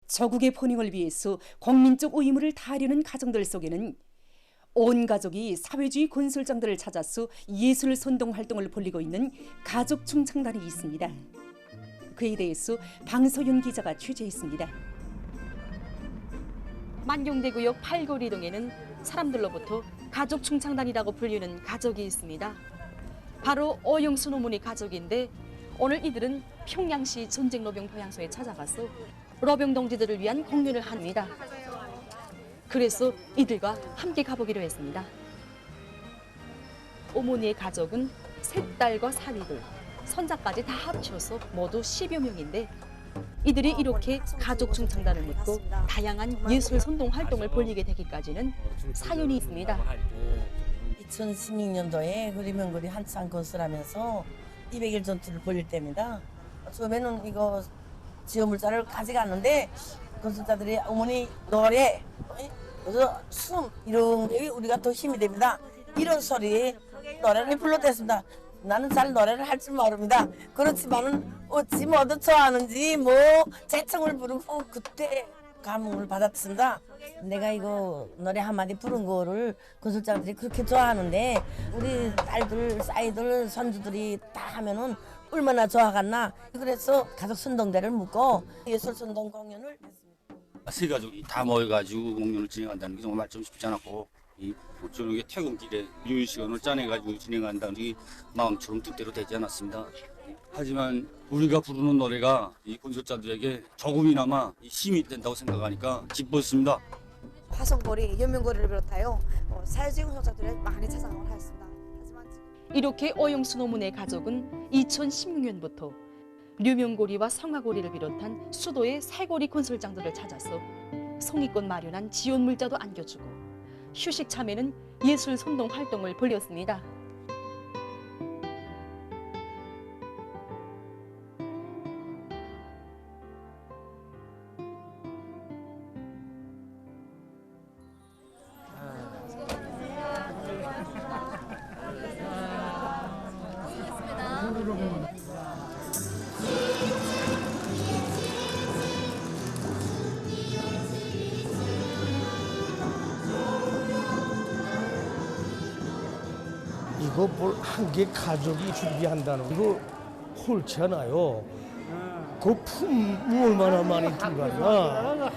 저국의 번영을 위해서 국민적 의무를 다하려는 가정들 속에는 온 가족이 사회주의 건설장들을 찾아서 예술 선동 활동을 벌이고 있는 가족 중창단이 있습니다. 그에 대해서 방소연 기자가 취재했습니다. 만경대구역 팔거리동에는 사람들로부터 가족 중창단이라고 불리는 가족이 있습니다. 바로 어영순 어머니 가족인데 오늘 이들은 평양시 전쟁로병 보양소에 찾아가서 로병 동지들을 위한 공연을 합니다. 그래서 이들과 함께 가보기로 했습니다. 어머니의 가족은 셋 딸과 사위들, 손자까지 다 합쳐서 모두 10여 명인데 이들이 이렇게 가족 중창단을 묶고 다양한 예술 선동 활동을 벌이게 되기까지는 사연이 있습니다. 2016년도에 흐리명거리 한창 건설하면서 200일 전투를 벌일 때입니다. 처음에는 이거 지어물자를 가져갔는데 건설자들이 어머니 노래, 그래서 숨 이런 게 우리가 더 힘이 됩니다. 이런 소리에 노래를 불러댔습니다. 나는 잘 노래를 할 줄 모릅니다. 그렇지만은 어찌 모두 좋아하는지 뭐 재청을 부르고 그때 감흥을 받았습니다. 내가 이거 노래 한마디 부른 거를 건설자들이 그렇게 좋아하는데 우리 딸들, 사이들, 손주들이 다 하면은 얼마나 좋아하겠나. 그래서 가족 선동대를 묶고 예술 선동 공연을 했습니다. 세 가족이 다 모여가지고 공연을 진행한다는 게 정말 좀 쉽지 않았고 이 저녁에 퇴근길에 유인 시간을 짜내가지고 진행한다는 게 마음처럼 뜻대로 되지 않았습니다. 하지만 우리가 부르는 노래가 이 건설자들에게 조금이나마 힘이 된다고 생각하니까 기뻤습니다. 화성거리, 연명거리를 비롯하여 사회주의 건설자들이 많이 찾아가곤 하였습니다. 하지만 이렇게 어영순 어머니의 가족은 2016년부터 류명고리와 성화고리를 비롯한 수도의 새고리 건설장들을 찾아서 송이껏 마련한 지원 물자도 안겨주고 휴식 참에는 예술 선동 활동을 벌였습니다. 이거 한 개 가족이 준비한다는 거 옳지 않아요. 그 품이 얼마나 많이 들어가나.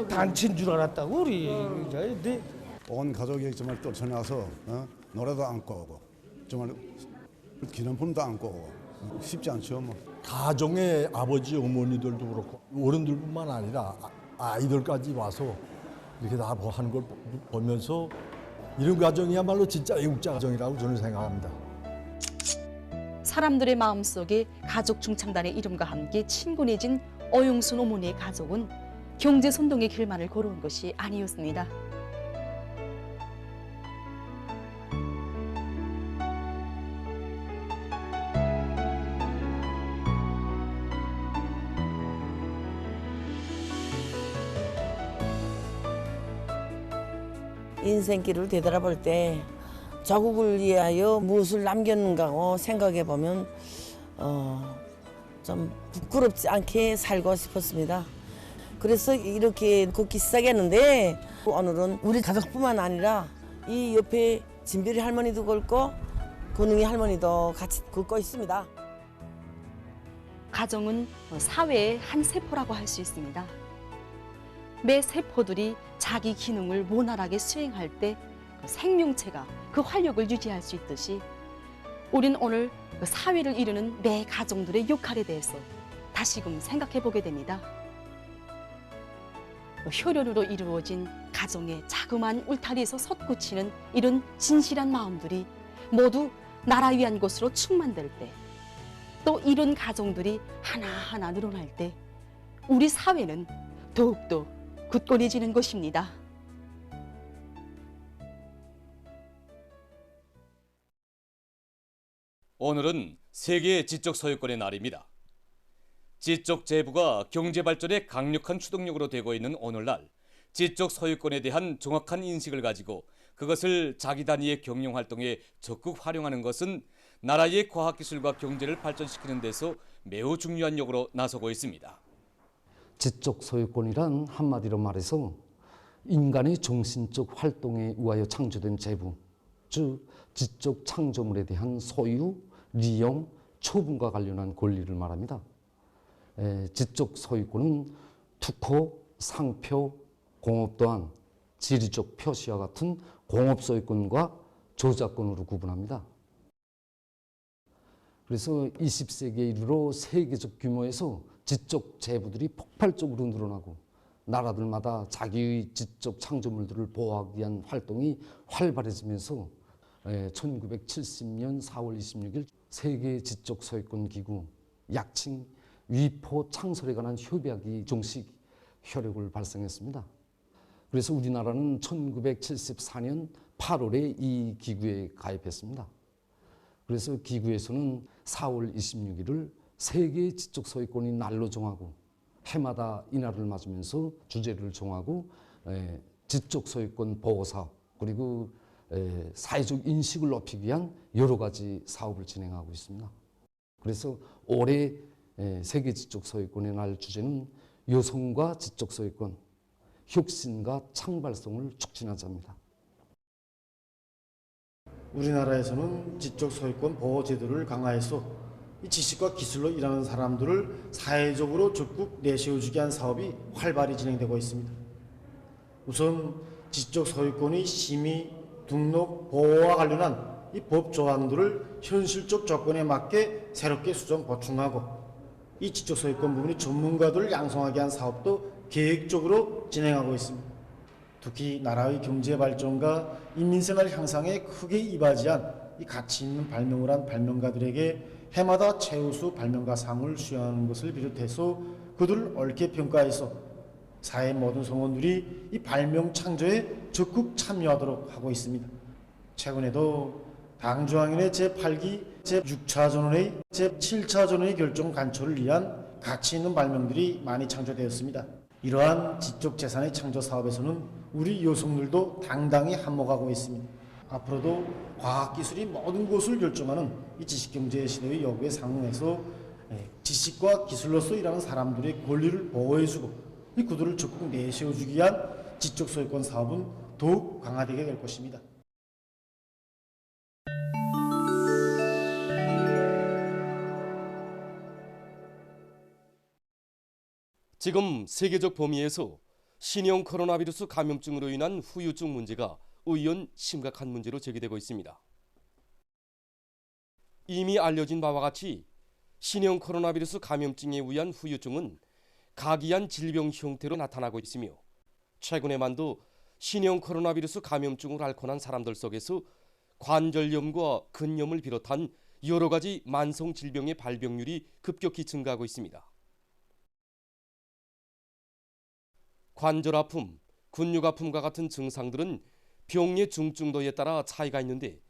단체인 줄 알았다고 우리. 근데 온 가족이 정말 떨쳐나서 노래도 안고 오고 정말 기념품도 안고 오고 쉽지 않죠 뭐. 가정의 아버지 어머니들도 그렇고 어른들뿐만 아니라 아이들까지 와서 이렇게 다 하는 걸 보면서 이런 가정이야말로 진짜 애국자 가정이라고 저는 생각합니다. 사람들의 마음속에 가족 중창단의 이름과 함께 친근해진 어영순 어머니의 가족은 경제 선동의 길만을 걸어온 것이 아니었습니다. 인생길을 되돌아볼 때 자국을 위하여 무엇을 남겼는가 생각해 보면 좀 부끄럽지 않게 살고 싶었습니다. 그래서 이렇게 걷기 시작했는데 오늘은 우리 가족뿐만 아니라 이 옆에 진별이 할머니도 걷고 권웅이 할머니도 같이 걷고 있습니다. 가정은 사회의 한 세포라고 할 수 있습니다. 매 세포들이 자기 기능을 원활하게 수행할 때 생명체가 그 활력을 유지할 수 있듯이 우린 오늘 사회를 이루는 매 가정들의 역할에 대해서 다시금 생각해 보게 됩니다. 혈연으로 이루어진 가정의 자그마한 울타리에서 솟구치는 이런 진실한 마음들이 모두 나라 위한 것으로 충만될 때, 또 이런 가정들이 하나하나 늘어날 때 우리 사회는 더욱더 굳건해지는 것입니다. 오늘은 세계 지적 소유권의 날입니다. 지적 재부가 경제 발전의 강력한 추동력으로 되고 있는 오늘날 지적 소유권에 대한 정확한 인식을 가지고 그것을 자기 단위의 경영 활동에 적극 활용하는 것은 나라의 과학기술과 경제를 발전시키는 데서 매우 중요한 역으로 나서고 있습니다. 지적 소유권이란 한마디로 말해서 인간의 정신적 활동에 의하여 창조된 재부, 즉 지적 창조물에 대한 소유,利用, 처분과 관련한 권리를 말합니다. 지적 소유권은 특허, 상표, 공업 또한 지리적 표시와 같은 공업 소유권과 저작권으로 구분합니다. 그래서 20세기에 이르러 세계적 규모에서 지적 재부들이 폭발적으로 늘어나고 나라들마다 자기의 지적 창조물들을 보호하기 위한 활동이 활발해지면서 1970년 4월 26일 세계 지적 소유권 기구 약칭 위포 창설에 관한 협약이 정식 효력을 발생했습니다. 그래서 우리나라는 1974년 8월에 이 기구에 가입했습니다. 그래서 기구에서는 4월 26일을 세계 지적 소유권의 날로 정하고 해마다 이날을 맞으면서 주제를 정하고 지적 소유권 보호 사업 그리고 사회적 인식을 높이기 위한 여러 가지 사업을 진행하고 있습니다. 그래서 올해 세계 지적 소유권의 날 주제는 여성과 지적 소유권, 혁신과 창발성을 촉진하자입니다. 우리나라에서는 지적 소유권 보호 제도를 강화해서 이 지식과 기술로 일하는 사람들을 사회적으로 적극 내세워주기 위한 사업이 활발히 진행되고 있습니다. 우선 지적 소유권의 심의, 등록, 보호와 관련한 이 법 조항들을 현실적 조건에 맞게 새롭게 수정 보충하고 이 지적 소유권 부분이 전문가들을 양성하기 위한 사업도 계획적으로 진행하고 있습니다. 특히 나라의 경제 발전과 인민생활 향상에 크게 이바지한 이 가치 있는 발명을 한 발명가들에게 해마다 최우수 발명가상을 수여하는 것을 비롯해서 그들을 옳게 평가해서 사회 모든 성원들이 이 발명 창조에 적극 참여하도록 하고 있습니다. 최근에도 당중앙위원회 제8기 제6차 전원회 제7차 전원회 결정 간초를 위한 가치 있는 발명들이 많이 창조되었습니다. 이러한 지적재산의 창조 사업에서는 우리 여성들도 당당히 한몫하고 있습니다. 앞으로도 과학기술이 모든 것을 결정하는 이 지식경제 시대의 요구에 상응해서 지식과 기술로서 일하는 사람들의 권리를 보호해주고 이 그들을 적극 내세워주기 위한 지적 소유권 사업은 더욱 강화되게 될 것입니다. 지금 세계적 범위에서 신형 코로나 바이러스 감염증으로 인한 후유증 문제가 의연 심각한 문제로 제기되고 있습니다. 이미 알려진 바와 같이 신형 코로나 바이러스 감염증에 의한 후유증은 각이한 질병 형태로 나타나고 있으며 최근에만도 신형 코로나 바이러스 감염증을 앓고 난 사람들 속에서 관절염과 근염을 비롯한 여러 가지 만성 질병의 발병률이 급격히 증가하고 있습니다. 관절 아픔, 근육 아픔과 같은 증상들은 병의 중증도에 따라 차이가 있는데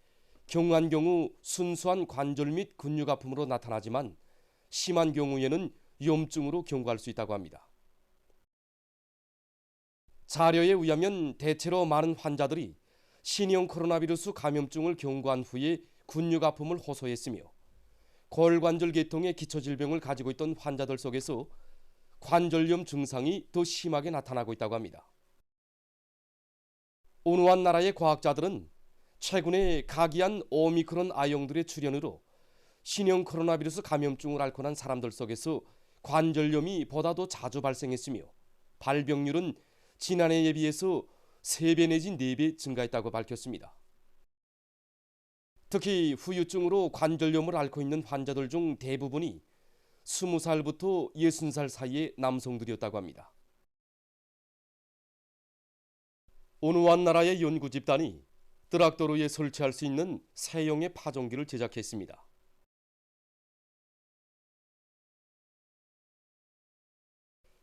경한 경우 순수한 관절 및 근육 아픔으로 나타나지만 심한 경우에는 염증으로 경과할 수 있다고 합니다. 자료에 의하면 대체로 많은 환자들이 신형 코로나 바이러스 감염증을 경과한 후에 근육 아픔을 호소했으며 골관절 계통의 기초질병을 가지고 있던 환자들 속에서 관절염 증상이 더 심하게 나타나고 있다고 합니다. 어느 한 나라의 과학자들은 최근에 각이한 오미크론 아형들의 출현으로 신형 코로나 바이러스 감염증을 앓고 난 사람들 속에서 관절염이 보다 더 자주 발생했으며 발병률은 지난해에 비해서 3배 내지 4배 증가했다고 밝혔습니다. 특히 후유증으로 관절염을 앓고 있는 환자들 중 대부분이 20살부터 60살 사이의 남성들이었다고 합니다. 어느 한 나라의 연구 집단이 트락도로에 설치할 수 있는 새형의 파종기를 제작했습니다.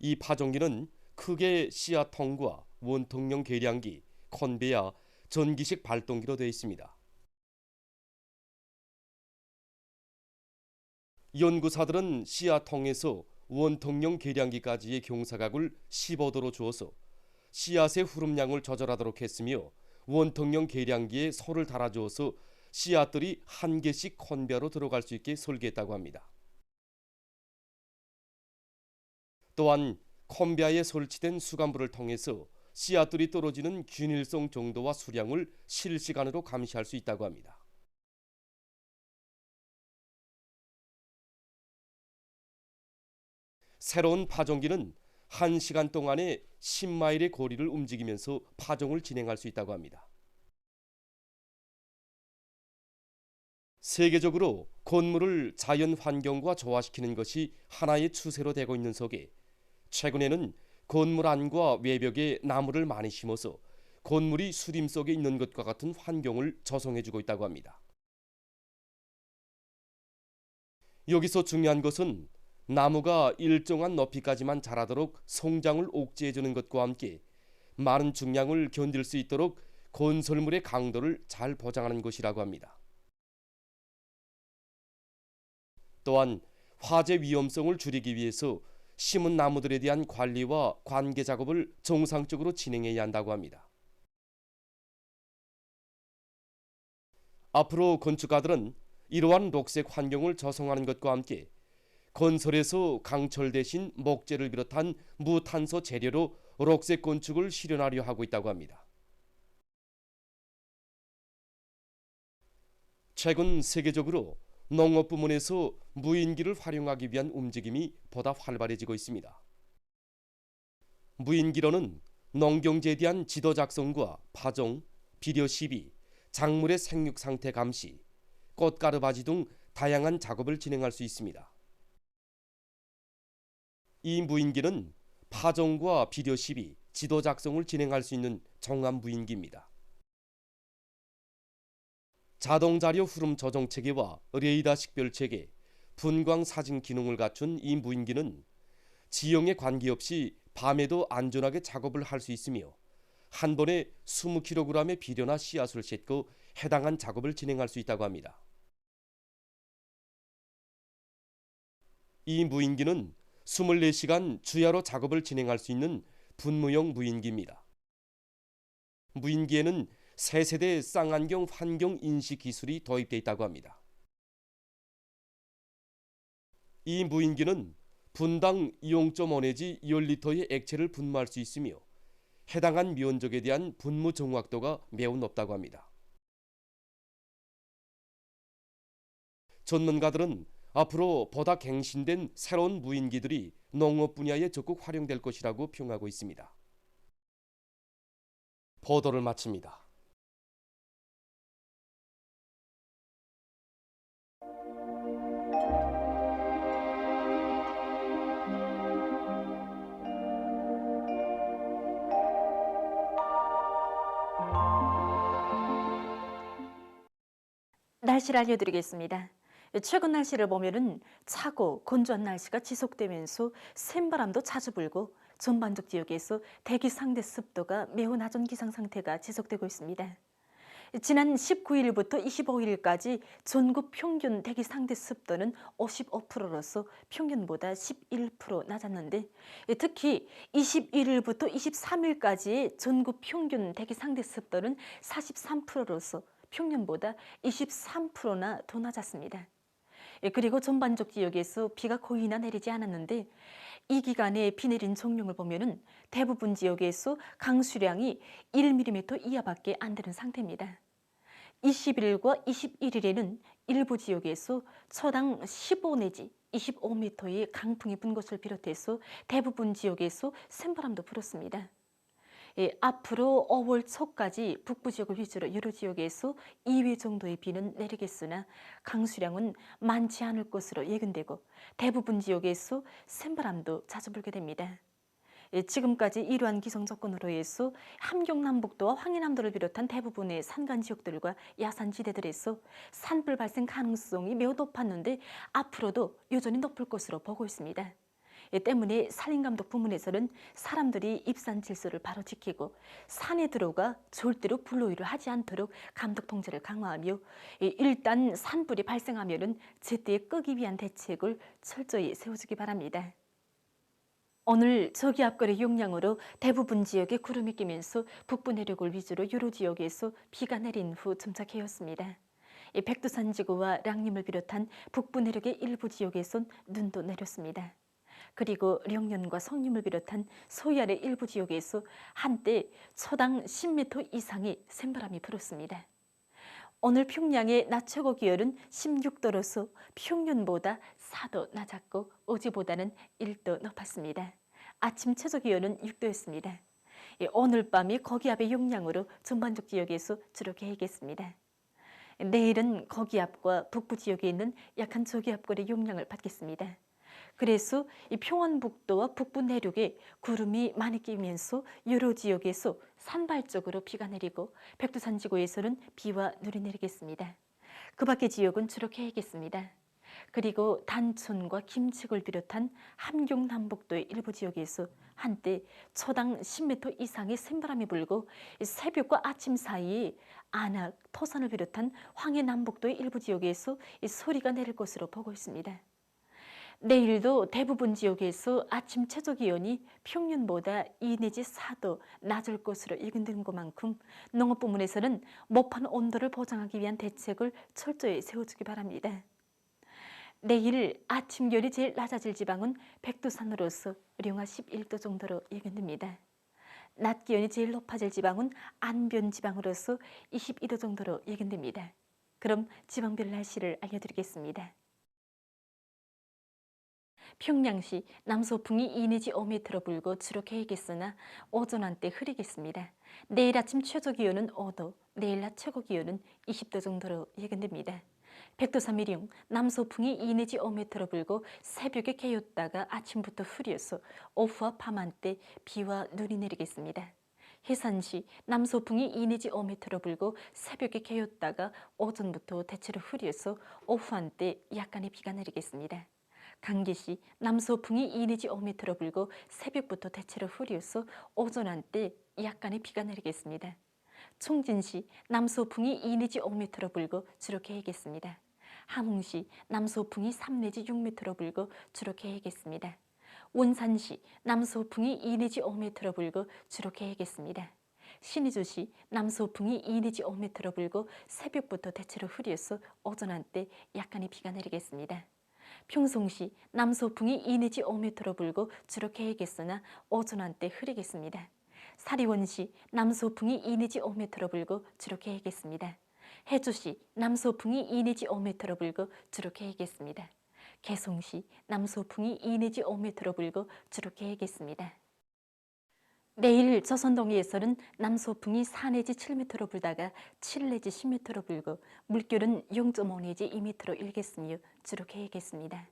이 파종기는 크게 씨앗통과 원통형 계량기, 컨베야, 전기식 발동기로 되어 있습니다. 연구사들은 씨앗통에서 원통형 계량기까지의 경사각을 15도로 주어서 씨앗의 흐름량을 조절하도록 했으며 원통형 계량기에 소를 달아주어서 씨앗들이 한 개씩 컨베야로 들어갈 수 있게 설계했다고 합니다. 또한 컨베야에 설치된 수감부를 통해서 씨앗들이 떨어지는 균일성 정도와 수량을 실시간으로 감시할 수 있다고 합니다. 새로운 파종기는 1시간 동안에 10마일의 거리를 움직이면서 파종을 진행할 수 있다고 합니다. 세계적으로 건물을 자연 환경과 조화시키는 것이 하나의 추세로 되고 있는 속에 최근에는 건물 안과 외벽에 나무를 많이 심어서 건물이 수림 속에 있는 것과 같은 환경을 조성해주고 있다고 합니다. 여기서 중요한 것은 나무가 일정한 높이까지만 자라도록 성장을 옥죄해주는 것과 함께 많은 중량을 견딜 수 있도록 건설물의 강도를 잘 보장하는 것이라고 합니다. 또한 화재 위험성을 줄이기 위해서 심은 나무들에 대한 관리와 관계 작업을 정상적으로 진행해야 한다고 합니다. 앞으로 건축가들은 이러한 녹색 환경을 조성하는 것과 함께 건설에서 강철 대신 목재를 비롯한 무탄소 재료로 녹색 건축을 실현하려 하고 있다고 합니다. 최근 세계적으로 농업 부문에서 무인기를 활용하기 위한 움직임이 보다 활발해지고 있습니다. 무인기로는 농경지에 대한 지도 작성과 파종, 비료 시비, 작물의 생육 상태 감시, 꽃가루 바지 등 다양한 작업을 진행할 수 있습니다. 이 무인기는 파종과 비료 시비, 지도 작성을 진행할 수 있는 종합 무인기입니다. 자동 자료 흐름 조정 체계와 레이더 식별 체계, 분광 사진 기능을 갖춘 이 무인기는 지형에 관계없이 밤에도 안전하게 작업을 할 수 있으며 한 번에 20kg의 비료나 씨앗을 싣고 해당한 작업을 진행할 수 있다고 합니다. 이 무인기는 24시간 주야로 작업을 진행할 수 있는 분무용 무인기입니다. 무인기에는 새 세대 쌍안경 환경 인식 기술이 도입되어 있다고 합니다. 이 무인기는 분당 0.5 내지 10리터의 액체를 분무할 수 있으며 해당한 면적에 대한 분무 정확도가 매우 높다고 합니다. 전문가들은 앞으로 보다 갱신된 새로운 무인기들이 농업 분야에 적극 활용될 것이라고 평하고 있습니다. 보도를 마칩니다. 날씨를 알려드리겠습니다. 최근 날씨를 보면은 차고 건조한 날씨가 지속되면서 센바람도 자주 불고 전반적 지역에서 대기 상대 습도가 매우 낮은 기상 상태가 지속되고 있습니다. 지난 19일부터 25일까지 전국 평균 대기 상대 습도는 55%로서 평균보다 11% 낮았는데 특히 21일부터 23일까지의 전국 평균 대기 상대 습도는 43%로서 평년보다 23%나 더 낮았습니다. 그리고 전반적 지역에서 비가 거의나 내리지 않았는데 이 기간에 비 내린 정량을 보면은 대부분 지역에서 강수량이 1mm 이하밖에 안 되는 상태입니다. 20일과 21일에는 일부 지역에서 초당 15 내지 25m의 강풍이 분 것을 비롯해서 대부분 지역에서 센바람도 불었습니다. 앞으로 5월 초까지 북부 지역을 위주로 여러 지역에서 2회 정도의 비는 내리겠으나 강수량은 많지 않을 것으로 예견되고 대부분 지역에서 센바람도 자주 불게 됩니다. 지금까지 이러한 기상 조건으로 해서 함경남북도와 황해남도를 비롯한 대부분의 산간 지역들과 야산지대들에서 산불 발생 가능성이 매우 높았는데 앞으로도 여전히 높을 것으로 보고 있습니다. 때문에 산림감독 부문에서는 사람들이 입산 질서를 바로 지키고 산에 들어가 절대로 불로위를 하지 않도록 감독 통제를 강화하며 일단 산불이 발생하면은 제때 끄기 위한 대책을 철저히 세워주기 바랍니다. 오늘 저기 앞거리 용량으로 대부분 지역에 구름이 끼면서 북부 내륙을 위주로 여러 지역에서 비가 내린 후 점착해왔습니다. 백두산 지구와 량림을 비롯한 북부 내륙의 일부 지역에선 눈도 내렸습니다. 그리고 령년과 성림을 비롯한 서해안의 일부 지역에서 한때 초당 10m 이상의 샘바람이 불었습니다. 오늘 평양의 낮 최고 기온은 16도로서 평년보다 4도 낮았고 어제보다는 1도 높았습니다. 아침 최저 기온은 6도였습니다. 오늘 밤이 거기압의 영향으로 전반적 지역에서 주로 개겠습니다. 내일은 거기압과 북부 지역에 있는 약한 저기압골의 영향을 받겠습니다. 그래서 이 평안북도와 북부 내륙에 구름이 많이 끼면서 여러 지역에서 산발적으로 비가 내리고 백두산 지구에서는 비와 눈이 내리겠습니다. 그 밖의 지역은 주로 개겠습니다. 그리고 단촌과 김측을 비롯한 함경 남북도의 일부 지역에서 한때 초당 10m 이상의 샘바람이 불고 새벽과 아침 사이에 안악, 토산을 비롯한 황해 남북도의 일부 지역에서 소리가 내릴 것으로 보고 있습니다. 내일도 대부분 지역에서 아침 최저 기온이 평년보다 2 내지 4도 낮을 것으로 예견되는 것만큼 농업부문에서는 모판 온도를 보장하기 위한 대책을 철저히 세워주기 바랍니다. 내일 아침 기온이 제일 낮아질 지방은 백두산으로서 령화 11도 정도로 예견됩니다. 낮 기온이 제일 높아질 지방은 안변 지방으로서 22도 정도로 예견됩니다. 그럼 지방별 날씨를 알려드리겠습니다. 평양시 남서풍이 2 내지 5m로 불고 주로 개겠으나 오전 한때 흐리겠습니다. 내일 아침 최저 기온은 5도, 내일 낮 최고 기온은 20도 정도로 예견됩니다. 백두산 미령 남서풍이 2 내지 5m로 불고 새벽에 개었다가 아침부터 흐려서 오후와 밤 한때 비와 눈이 내리겠습니다. 해산시 남서풍이 2 내지 5m로 불고 새벽에 개었다가 오전부터 대체로 흐려서 오후 한때 약간의 비가 내리겠습니다. 강계시 남서풍이 2 내지 5m로 불고 새벽부터 대체로 흐려서 오전 한때 약간의 비가 내리겠습니다. 총진시 남서풍이 2 내지 5m로 불고 주로 개겠습니다. 함흥시 남서풍이 3 내지 6m로 불고 주로 개겠습니다. 원산시 남서풍이 2 내지 5m로 불고 주로 개겠습니다. 신의주시 남서풍이 2 내지 5m로 불고 새벽부터 대체로 흐려서 오전 한때 약간의 비가 내리겠습니다. 평송시 남서풍이 2 내지 5m로 불고 주로 개겠으나 오전 한때 흐리겠습니다. 사리원시 남서풍이 2 내지 5m로 불고 주로 개겠습니다. 해주시 남서풍이 2 내지 5m로 불고 주로 개겠습니다. 개송시 남서풍이 2 내지 5m로 불고 주로 개겠습니다. 내일 조선동해에서는 남서풍이 4 내지 7m로 불다가 7 내지 10m로 불고 물결은 0.5 내지 2m로 일겠으며 주로 개겠습니다.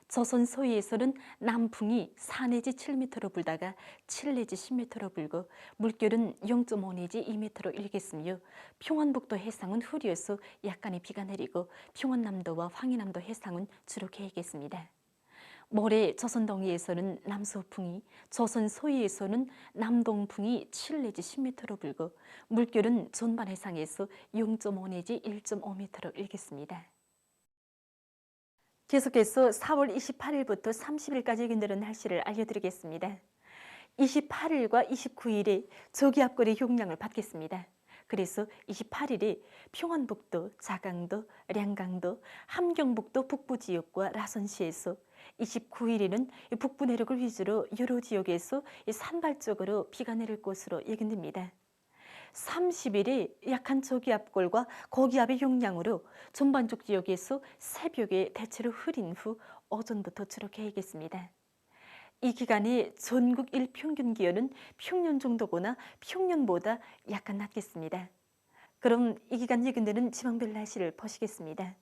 조선 서해에서는 남풍이 4 내지 7m로 불다가 7 내지 10m로 불고 물결은 0.5 내지 2m로 일겠으며 평안북도 해상은 흐려서 약간의 비가 내리고 평안남도와 황해남도 해상은 주로 개겠습니다. 모레 조선 동해에서는 남서풍이, 조선 서해에서는 남동풍이 7 내지 10m로 불고 물결은 전반 해상에서 0.5 내지 1.5m로 일겠습니다. 계속해서 4월 28일부터 30일까지 예견되는 날씨를 알려드리겠습니다. 28일과 29일에 저기압골의 영향을 받겠습니다. 그래서 28일에 평안북도, 자강도, 량강도, 함경북도 북부 지역과 라선시에서 29일에는 북부 내륙을 위주로 여러 지역에서 산발적으로 비가 내릴 것으로 예견됩니다. 30일에 약한 저기압골과 고기압의 영향으로 전반적 지역에서 새벽에 대체로 흐린 후 오전부터 주로 개겠습니다. 이 기간에 전국 일평균 기온은 평년 정도거나 평년보다 약간 낮겠습니다. 그럼 이 기간 예견되는 지방별 날씨를 보시겠습니다.